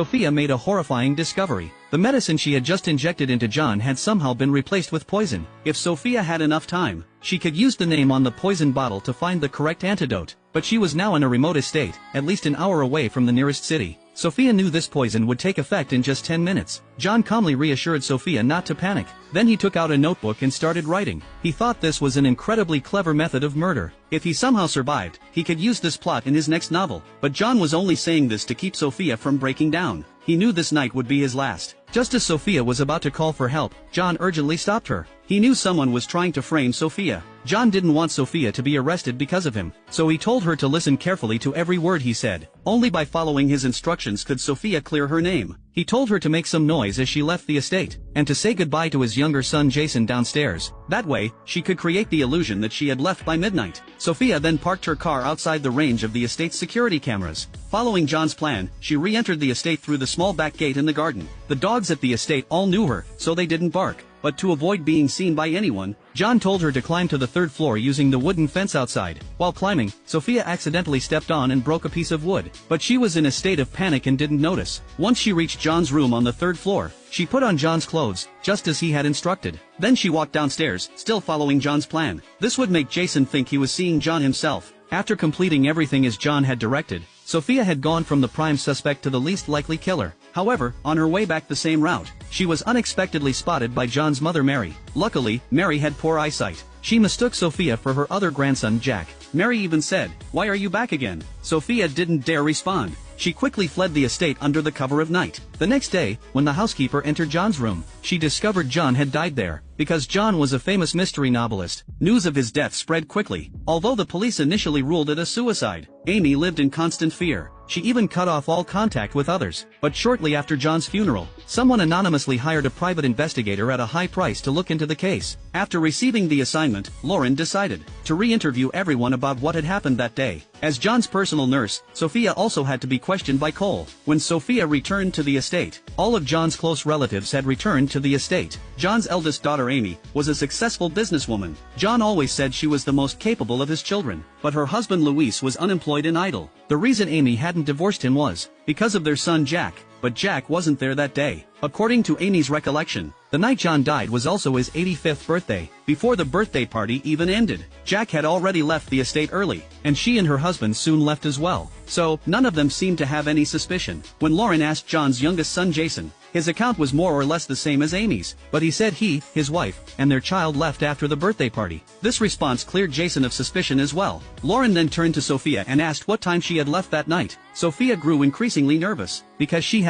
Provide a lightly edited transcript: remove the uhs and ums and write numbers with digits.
Sophia made a horrifying discovery. The medicine she had just injected into John had somehow been replaced with poison. If Sophia had enough time, she could use the name on the poison bottle to find the correct antidote. But she was now in a remote estate, at least an hour away from the nearest city. Sophia knew this poison would take effect in just 10 minutes. John calmly reassured Sophia not to panic. Then he took out a notebook and started writing. He thought this was an incredibly clever method of murder. If he somehow survived, he could use this plot in his next novel. But John was only saying this to keep Sophia from breaking down. He knew this night would be his last. Just as Sophia was about to call for help, John urgently stopped her. He knew someone was trying to frame Sophia. John didn't want Sophia to be arrested because of him, so he told her to listen carefully to every word he said. Only by following his instructions could Sophia clear her name. He told her to make some noise as she left the estate, and to say goodbye to his younger son Jason downstairs. That way, she could create the illusion that she had left by midnight. Sophia then parked her car outside the range of the estate's security cameras. Following John's plan, she re-entered the estate through the small back gate in the garden. The dogs at the estate all knew her, so they didn't bark. But to avoid being seen by anyone, John told her to climb to the third floor using the wooden fence outside. While climbing, Sophia accidentally stepped on and broke a piece of wood. But she was in a state of panic and didn't notice. Once she reached John's room on the third floor, she put on John's clothes, just as he had instructed. Then she walked downstairs, still following John's plan. This would make Jason think he was seeing John himself. After completing everything as John had directed, Sophia had gone from the prime suspect to the least likely killer. However, on her way back the same route, she was unexpectedly spotted by John's mother Mary. Luckily, Mary had poor eyesight. She mistook Sophia for her other grandson Jack. Mary even said, "Why are you back again?" Sophia didn't dare respond. She quickly fled the estate under the cover of night. The next day, when the housekeeper entered John's room, she discovered John had died there. Because John was a famous mystery novelist, news of his death spread quickly. Although the police initially ruled it a suicide, Amy lived in constant fear. She even cut off all contact with others. But shortly after John's funeral, someone anonymously hired a private investigator at a high price to look into the case. After receiving the assignment, Lauren decided to re-interview everyone about what had happened that day. As John's personal nurse, Sophia also had to be questioned by Cole. When Sophia returned to the estate, all of John's close relatives had returned to the estate. John's eldest daughter Amy was a successful businesswoman. John always said she was the most capable of his children, but her husband Luis was unemployed and idle. The reason Amy hadn't divorced him was because of their son Jack, but Jack wasn't there that day. According to Amy's recollection, the night John died was also his 85th birthday. Before the birthday party even ended, Jack had already left the estate early, and she and her husband soon left as well. So, none of them seemed to have any suspicion. When Lauren asked John's youngest son Jason, his account was more or less the same as Amy's, but he said he, his wife, and their child left after the birthday party. This response cleared Jason of suspicion as well. Lauren then turned to Sophia and asked what time she had left that night. Sophia grew increasingly nervous, because she had